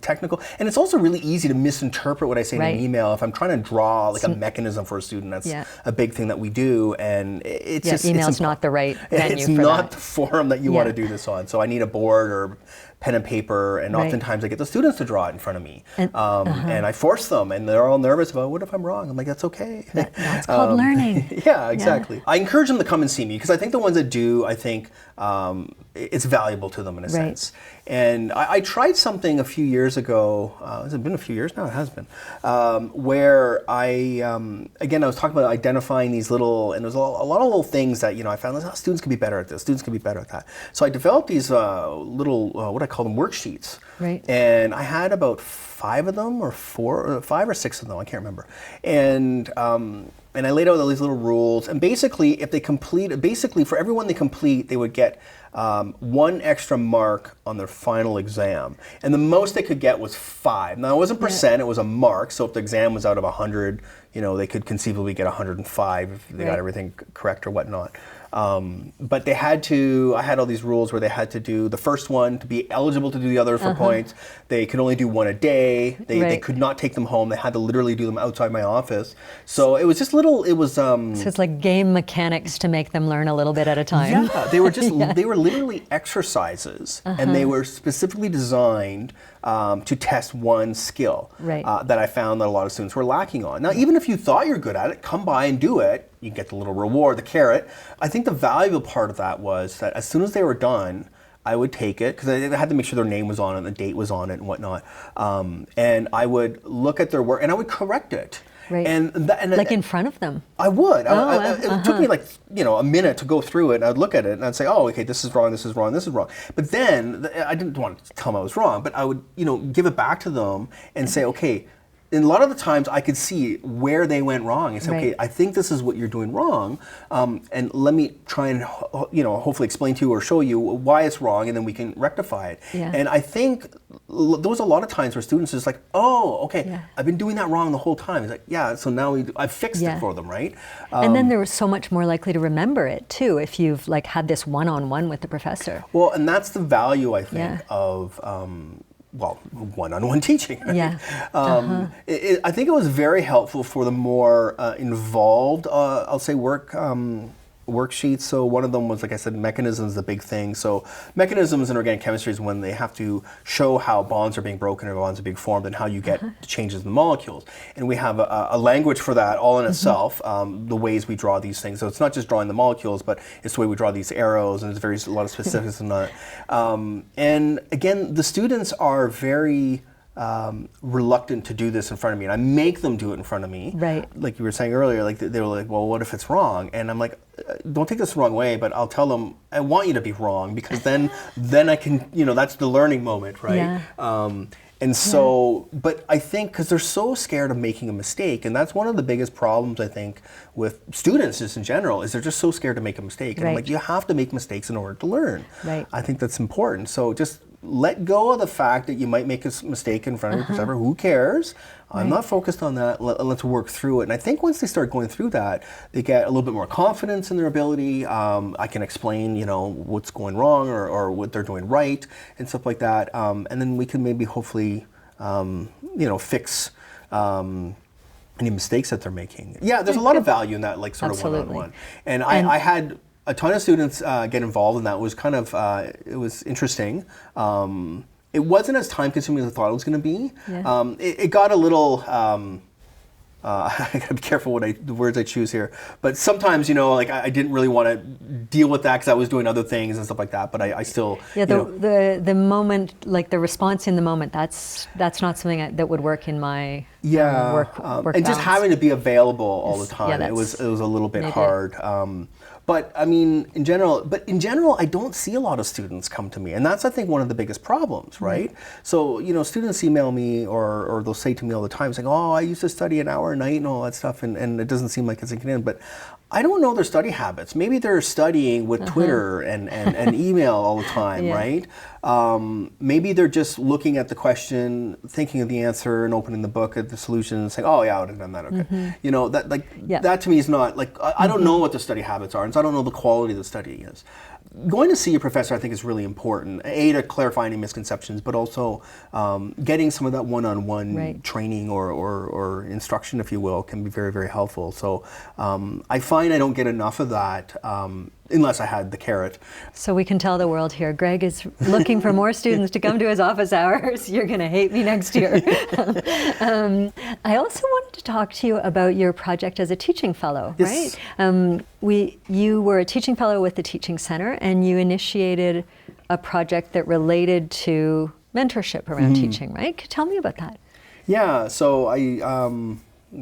technical, and it's also really easy to misinterpret what I say in an email. If I'm trying to draw a mechanism for a student, that's a big thing that we do, and it's just email's not the right venue it's for that. It's not the forum that you want to do this on. So I need a board or pen and paper, and oftentimes I get the students to draw it in front of me, and I force them, and they're all nervous about, what if I'm wrong? I'm like, that's okay. That's called learning. Yeah, exactly. I encourage them to come and see me, because I think the ones that do, I think it's valuable to them in a sense. And I tried something a few years ago, has it been a few years now? It has been, where I was talking about identifying these little, and there's a lot of little things that, I found students can be better at this, students can be better at that. So I developed these little, what I call them, worksheets. Right. And I had about 5 of them, or 5 or 6 of them, I can't remember. And I laid out all these little rules, and basically, if they complete, for everyone they complete, they would get 1 extra mark on their final exam. And the most they could get was 5. Now, it wasn't percent, it was a mark, so if the exam was out of 100, they could conceivably get 105 if they got everything correct or whatnot. But they had to, I had all these rules where they had to do the first one to be eligible to do the other for points. They could only do 1 a day. They could not take them home. They had to literally do them outside my office. So it was just little, it was... So it's like game mechanics to make them learn a little bit at a time. Yeah, they were just, they were literally exercises, and they were specifically designed to test one skill that I found that a lot of students were lacking on. Now, even if you thought you're good at it, come by and do it. You get the little reward, the carrot. I think the valuable part of that was that as soon as they were done, I would take it, because I had to make sure their name was on it, the date was on it, and whatnot. And I would look at their work, and I would correct it. Right. And like in front of them? I would. It took me a minute to go through it, and I'd look at it, and I'd say, oh, okay, this is wrong, this is wrong, this is wrong. But then, I didn't want to tell them I was wrong, but I would, give it back to them and say, okay, and a lot of the times I could see where they went wrong and say, okay, I think this is what you're doing wrong, and let me try and hopefully explain to you or show you why it's wrong, and then we can rectify it. Yeah. And I think there was a lot of times where students is like, oh, okay, I've been doing that wrong the whole time. It's like, yeah, so now I've fixed it for them, right? And then they're so much more likely to remember it too if you've had this one-on-one with the professor. Well, and that's the value, I think, of one-on-one teaching. Right? Yeah. I think it was very helpful for the more involved, I'll say, worksheets. So one of them was, like I said, mechanisms is a big thing. So mechanisms in organic chemistry is when they have to show how bonds are being broken or bonds are being formed and how you get changes in the molecules. And we have a language for that all in itself, the ways we draw these things. So it's not just drawing the molecules, but it's the way we draw these arrows, and there's a lot of specifics in that. And again, the students are very reluctant to do this in front of me, and I make them do it in front of me. Right. Like you were saying earlier, like they were like, well, what if it's wrong? And I'm like, don't take this the wrong way, but I'll tell them, I want you to be wrong, because then I can, that's the learning moment, right? Yeah. And so, but I think because they're so scared of making a mistake, and that's one of the biggest problems, I think, with students just in general, is they're just so scared to make a mistake. And I'm like, you have to make mistakes in order to learn. Right. I think that's important. So just let go of the fact that you might make a mistake in front of your professor. Who cares? I'm not focused on that. Let's work through it. And I think once they start going through that, they get a little bit more confidence in their ability. I can explain, what's going wrong or what they're doing right and stuff like that. And then we can maybe hopefully, fix any mistakes that they're making. Yeah, there's a lot of value in that, like sort of one-on-one. And I had a ton of students get involved in that. It was kind of, it was interesting. It wasn't as time consuming as I thought it was going to be. Yeah. It got a little, I gotta be careful the words I choose here, but sometimes, I didn't really want to deal with that because I was doing other things and stuff like that, but I still, the moment, like the response in the moment, that's not something that would work in my work and balance. Just having to be available all the time, it was a little bit hard. But I mean, in general, I don't see a lot of students come to me, and that's, I think, one of the biggest problems, right? So, students email me or they'll say to me all the time, saying, "Oh, I used to study an hour a night and all that stuff," and it doesn't seem like it's sinking in. But I don't know their study habits. Maybe they're studying with Twitter and email all the time, right? Maybe they're just looking at the question, thinking of the answer, and opening the book at the solution and saying, "Oh yeah, I would have done that." Okay, that to me is not like I don't know what the study habits are, and so I don't know the quality of the study is. Going to see your professor, I think, is really important. A, to clarify any misconceptions, but also getting some of that one-on-one training or instruction, if you will, can be very, very helpful. So I find I don't get enough of that unless I had the carrot. So we can tell the world here, Greg is looking for more students to come to his office hours. You're going to hate me next year. I also wanted to talk to you about your project as a teaching fellow, right? You were a teaching fellow with the Teaching Center, and you initiated a project that related to mentorship around teaching, right? Tell me about that. Yeah, so I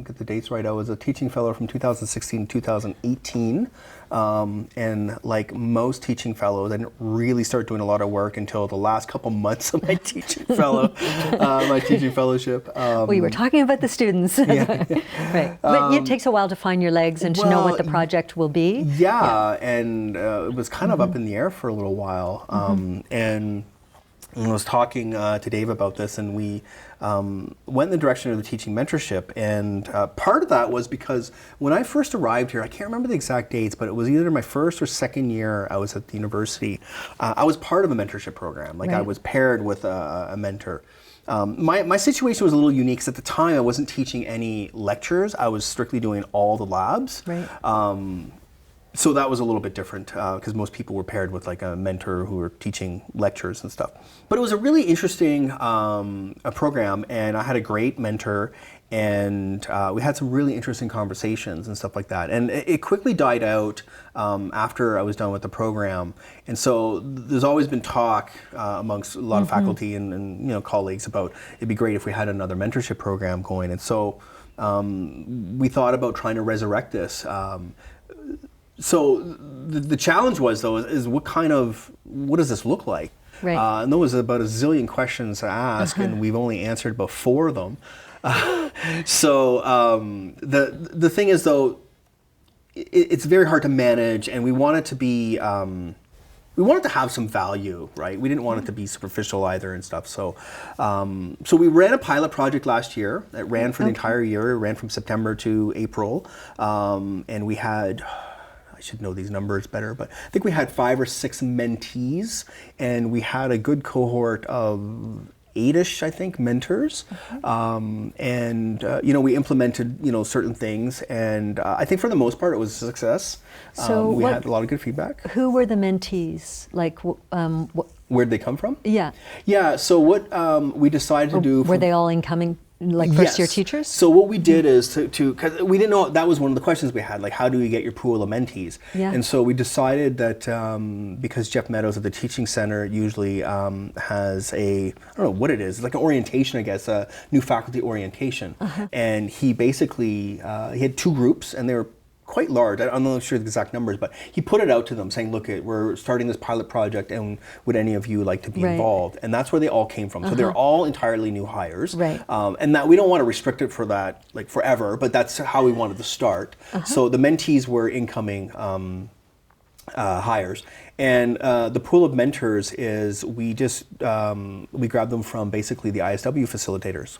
get the dates right. I was a teaching fellow from 2016 to 2018. And like most teaching fellows, I didn't really start doing a lot of work until the last couple months of my teaching my teaching fellowship. We were talking about the students. Right. But it takes a while to find your legs and to know what the project will be. And it was kind of up in the air for a little while. And I was talking to Dave about this, and we went in the direction of the teaching mentorship. And part of that was because when I first arrived here, I can't remember the exact dates, but it was either my first or second year I was at the university. I was part of a mentorship program. I was paired with a mentor. My situation was a little unique because at the time I wasn't teaching any lectures. I was strictly doing all the labs. So that was a little bit different because most people were paired with like a mentor who were teaching lectures and stuff. But it was a really interesting a program, and I had a great mentor, and we had some really interesting conversations and stuff like that. And it quickly died out after I was done with the program. And so there's always been talk amongst a lot of faculty and colleagues about it'd be great if we had another mentorship program going. And so we thought about trying to resurrect this. So the challenge was, though, is what does this look like? And there was about a zillion questions to ask, and we've only answered about 4 of them. So the thing is, though, it's very hard to manage, and we want it to be, we wanted to have some value, right? We didn't want it to be superficial either and stuff. So so we ran a pilot project last year. It ran for the entire year. It ran from September to April, and we had, I should know these numbers better, but I think we had 5 or 6 mentees, and we had a good cohort of 8-ish, I think, mentors. And we implemented, certain things, and I think for the most part it was a success. So we had a lot of good feedback. Who were the mentees? Like, where'd they come from? Yeah. Yeah, so what we decided to do... Were they all incoming like first year teachers? So what we did is because we didn't know, that was one of the questions we had, like how do you get your pool of mentees? Yeah. And so we decided that because Jeff Meadows at the Teaching Center usually has I don't know what it is, it's like an orientation, I guess, a new faculty orientation. And he basically, he had 2 groups and they were quite large. I'm not sure the exact numbers, but he put it out to them saying, look, we're starting this pilot project and would any of you like to be involved? And that's where they all came from. So they're all entirely new hires. Right. And that we don't want to restrict it for that like forever, but that's how we wanted to start. So the mentees were incoming hires. And the pool of mentors is we just, we grabbed them from basically the ISW facilitators.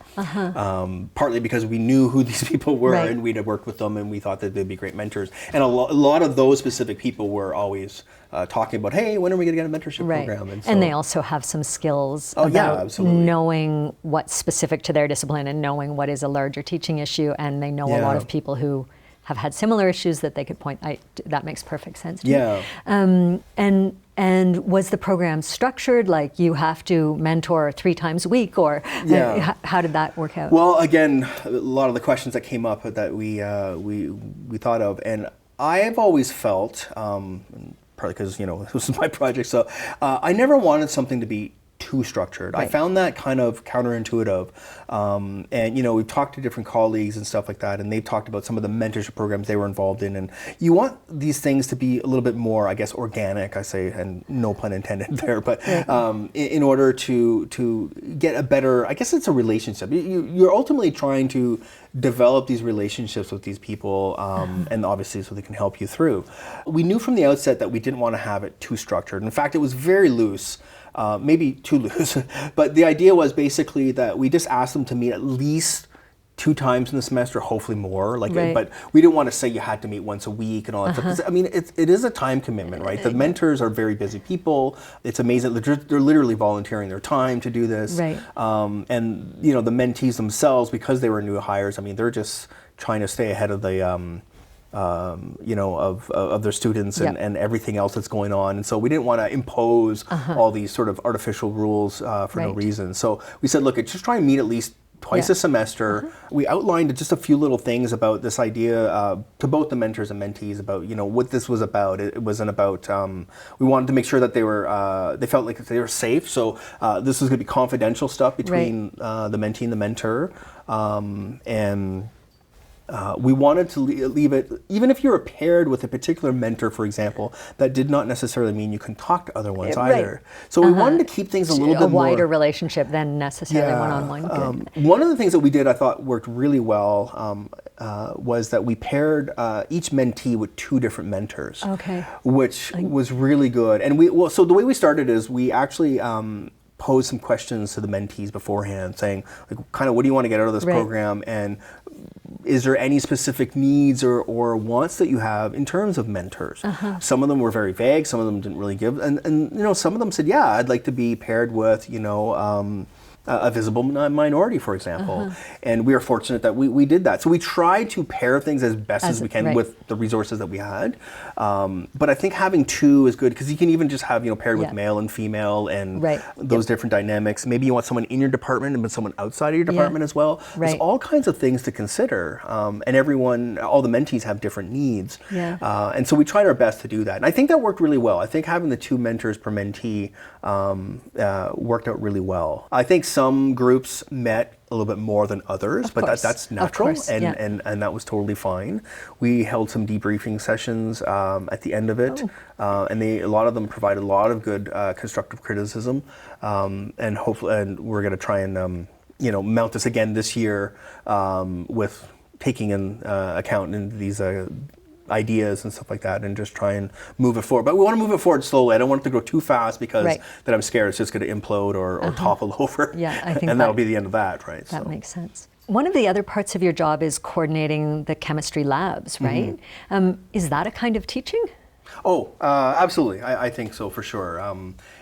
Partly because we knew who these people were and we'd worked with them and we thought that they'd be great mentors. And a lot of those specific people were always talking about, hey, when are we going to get a mentorship program? And, so, and they also have some skills about knowing what's specific to their discipline and knowing what is a larger teaching issue. And they know a lot of people who have had similar issues that they could point. That makes perfect sense to me. And was the program structured like you have to mentor 3 times a week, or how did that work out? Well, again, a lot of the questions that came up that we thought of, and I have always felt, partly because this is my project, so I never wanted something to be too structured. I found that kind of counterintuitive. And we've talked to different colleagues and stuff like that, and they've talked about some of the mentorship programs they were involved in. And you want these things to be a little bit more, I guess, organic, I say, and no pun intended there, but in order to get a better, I guess it's a relationship. You're ultimately trying to develop these relationships with these people, and obviously so they can help you through. We knew from the outset that we didn't want to have it too structured. In fact, it was very loose. Maybe too loose, but the idea was basically that we just asked them to meet at least 2 times in the semester, hopefully more. But we didn't want to say you had to meet once a week and all that stuff. 'Cause, I mean, it is a time commitment, right? The mentors are very busy people. It's amazing. They're literally volunteering their time to do this. Right. And the mentees themselves, because they were new hires, I mean, they're just trying to stay ahead of the of their students and everything else that's going on. And so we didn't want to impose all these sort of artificial rules for no reason. So we said, look, just try and meet at least twice a semester. We outlined just a few little things about this idea to both the mentors and mentees about, what this was about. It wasn't about, we wanted to make sure that they felt like they were safe. So this was going to be confidential stuff between the mentee and the mentor. We wanted to leave it, even if you were paired with a particular mentor, for example, that did not necessarily mean you can talk to other ones either. So we wanted to keep things a little bit more... A wider relationship than necessarily one-on-one. One of the things that we did, I thought worked really well, was that we paired each mentee with 2 different mentors, which was really good. And so the way we started is we actually posed some questions to the mentees beforehand, saying, like, kind of, what do you want to get out of this program? And is there any specific needs or wants that you have in terms of mentors? Some of them were very vague, some of them didn't really give, and some of them said, yeah, I'd like to be paired with, a visible minority, for example. And we are fortunate that we did that. So we tried to pair things as best as we can with the resources that we had. But I think having 2 is good, because you can even just have, paired with male and female and those different dynamics. Maybe you want someone in your department and someone outside of your department as well. There's all kinds of things to consider. And all the mentees have different needs. And so we tried our best to do that. And I think that worked really well. I think having the 2 mentors per mentee worked out really well. I think some groups met a little bit more than others, but that's natural, and that was totally fine. We held some debriefing sessions at the end of it, and a lot of them provided a lot of good constructive criticism, and hopefully, and we're going to try and mount this again this year with taking in account in these ideas and stuff like that, and just try and move it forward. But we want to move it forward slowly. I don't want it to go too fast, because then I'm scared it's just going to implode or topple over. I think and that'll be the end of that, right? That makes sense. One of the other parts of your job is coordinating the chemistry labs, right? Is that a kind of teaching? Oh, absolutely. I think so, for sure.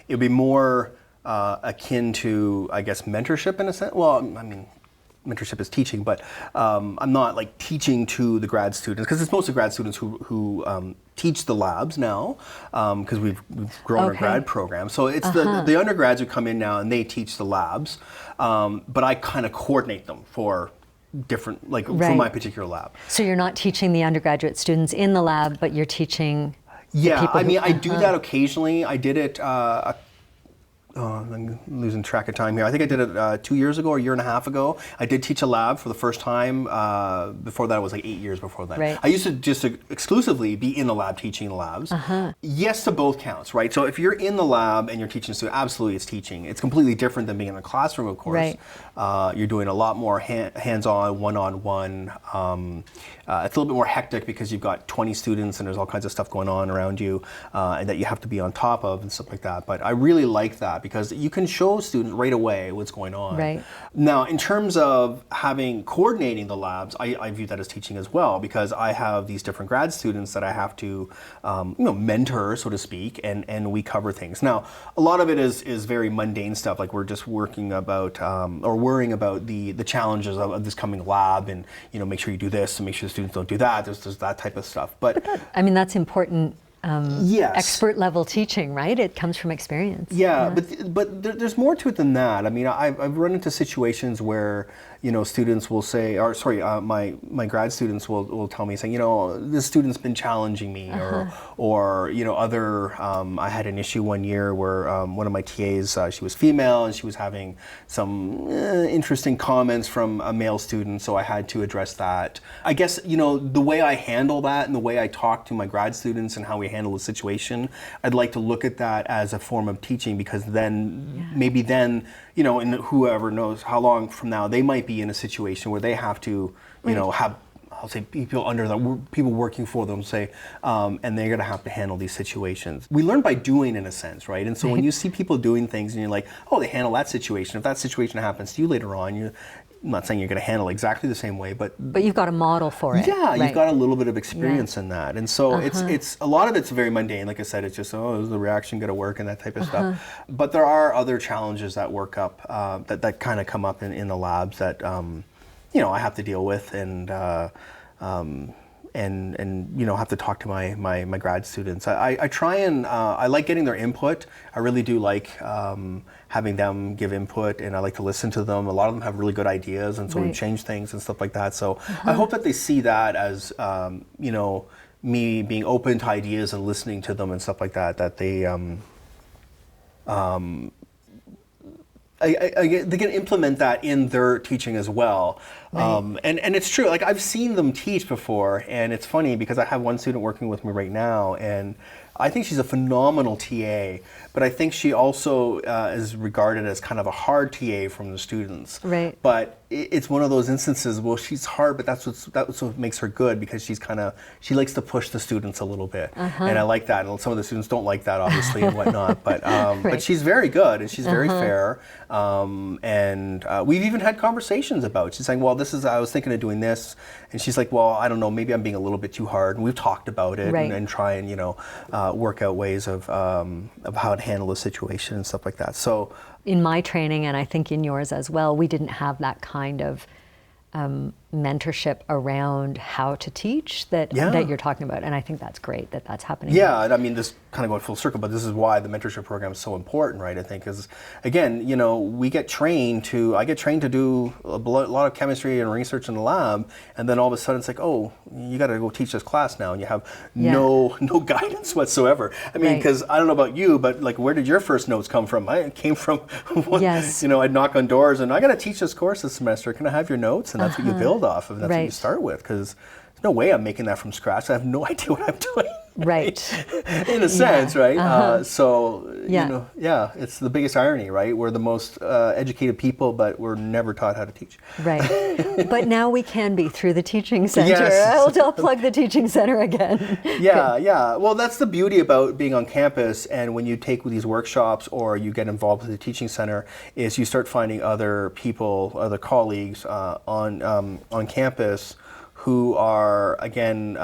It would be more akin to, I guess, mentorship in a sense. Well, I mean, mentorship is teaching, but I'm not like teaching to the grad students, because it's mostly grad students who teach the labs now, because we've grown our grad program. So it's the undergrads who come in now and they teach the labs, but I kind of coordinate them for different, like for my particular lab. So you're not teaching the undergraduate students in the lab, but you're teaching I mean, I do that occasionally. I did it I'm losing track of time here. I think I did it 2 years ago or a year and a half ago. I did teach a lab for the first time. Before that, it was like 8 years before that. Right. I used to just exclusively be in the lab teaching the labs. Yes to both counts, right? So if you're in the lab and you're teaching students, absolutely it's teaching. It's completely different than being in a classroom, of course. Right. You're doing a lot more hands-on, one-on-one. It's a little bit more hectic because you've got 20 students and there's all kinds of stuff going on around you and that you have to be on top of and stuff like that. But I really like that because you can show students right away what's going on. Right. Now, in terms of coordinating the labs, I view that as teaching as well, because I have these different grad students that I have to mentor, so to speak, and we cover things. Now, a lot of it is very mundane stuff, like we're just working about or worrying about the challenges of this coming lab, and make sure you do this and make sure the students don't do that. There's that type of stuff. But that's important. Expert level teaching, right? It comes from experience. Yeah. But there's more to it than that. I mean, I've run into situations where students will say, or sorry, my grad students will tell me, saying, this student's been challenging me, or other. I had an issue one year where one of my TAs, she was female and she was having some interesting comments from a male student, so I had to address that. I guess the way I handle that and the way I talk to my grad students and how we handle the situation, I'd like to look at that as a form of teaching, because then maybe then and whoever knows how long from now they might be in a situation where they have to have, I'll say, people working for them, say, and they're going to have to handle these situations. We learn by doing, in a sense, right? And so when you see people doing things and you're like, oh, they handle that situation. If that situation happens to you later on, I'm not saying you're going to handle it exactly the same way, but you've got a model for it. Yeah, you've got a little bit of experience in that, and so it's a lot of it's very mundane. Like I said, it's just is the reaction going to work and that type of stuff. But there are other challenges that work up that kind of come up in the labs that I have to deal with and have to talk to my grad students. I try and I like getting their input. I really do like having them give input, and I like to listen to them. A lot of them have really good ideas, and so we change things and stuff like that. So I hope that they see that as me being open to ideas and listening to them and stuff like that. That they they can implement that in their teaching as well. And it's true, like I've seen them teach before, and it's funny because I have one student working with me right now, and I think she's a phenomenal TA, but I think she also is regarded as kind of a hard TA from the students. Right. But it's one of those instances, well, she's hard, but that's what makes her good, because she likes to push the students a little bit. And I like that. And some of the students don't like that, obviously, and whatnot. But but she's very good, and she's very fair. And we've even had conversations about it. She's saying, well, I was thinking of doing this. And she's like, well, I don't know, maybe I'm being a little bit too hard. And we've talked about it and try and, work out ways of how to handle the situation and stuff like that. So in my training, and I think in yours as well, we didn't have that kind of mentorship around how to teach that you're talking about, and I think that's great that that's happening. Yeah, and I mean, this kind of going full circle, but this is why the mentorship program is so important, right? I think, because again, I get trained to do a lot of chemistry and research in the lab, and then all of a sudden it's like, oh, you got to go teach this class now, and you have no guidance whatsoever. I mean, because I don't know about you, but like, where did your first notes come from? I came from, I'd knock on doors, and I got to teach this course this semester. Can I have your notes? And that's what you build off of, and that's what you start with, because there's no way I'm making that from scratch. I have no idea what I'm doing. Right. In a sense, right? It's the biggest irony, right? We're the most educated people, but we're never taught how to teach. Right. But now we can be through the Teaching Center. Yes. I'll plug the Teaching Center again. Yeah. Well, that's the beauty about being on campus, and when you take these workshops or you get involved with the Teaching Center, is you start finding other people, other colleagues on campus who are, again,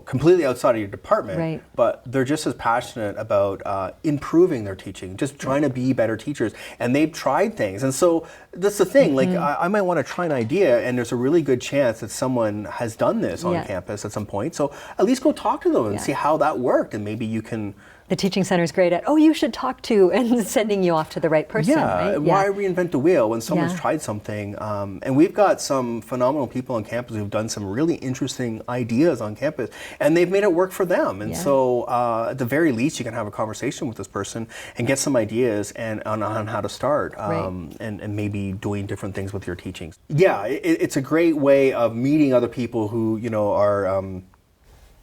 completely outside of your department, Right. but they're just as passionate about improving their teaching, just trying to be better teachers, and they've tried things. And so that's the thing, like I might want to try an idea, and there's a really good chance that someone has done this on campus at some point. So at least go talk to them and see how that worked, and maybe you can. The teaching center is great at, you should talk to, and sending you off to the right person. Yeah, right? Why reinvent the wheel when someone's tried something? And we've got some phenomenal people on campus who've done some really interesting ideas on campus, and they've made it work for them. And so at the very least, you can have a conversation with this person and get some ideas and on how to start, and maybe doing different things with your teachings. Yeah, it's a great way of meeting other people who are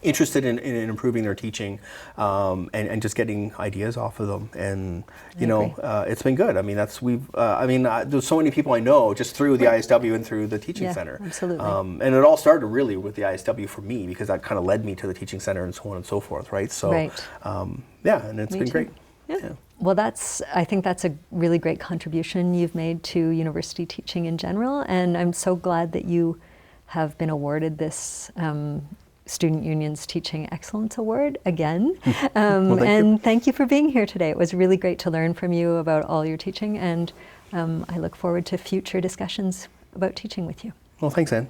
interested in improving their teaching, and just getting ideas off of them, and it's been good. I mean, there's so many people I know just through the ISW and through the teaching center. Absolutely. And it all started really with the ISW for me, because that kind of led me to the teaching center and so on and so forth, right? So and it's been great. Yeah. Well, I think that's a really great contribution you've made to university teaching in general, and I'm so glad that you have been awarded this Student Union's Teaching Excellence Award again. Thank you for being here today. It was really great to learn from you about all your teaching, and I look forward to future discussions about teaching with you. Well, thanks, Anne.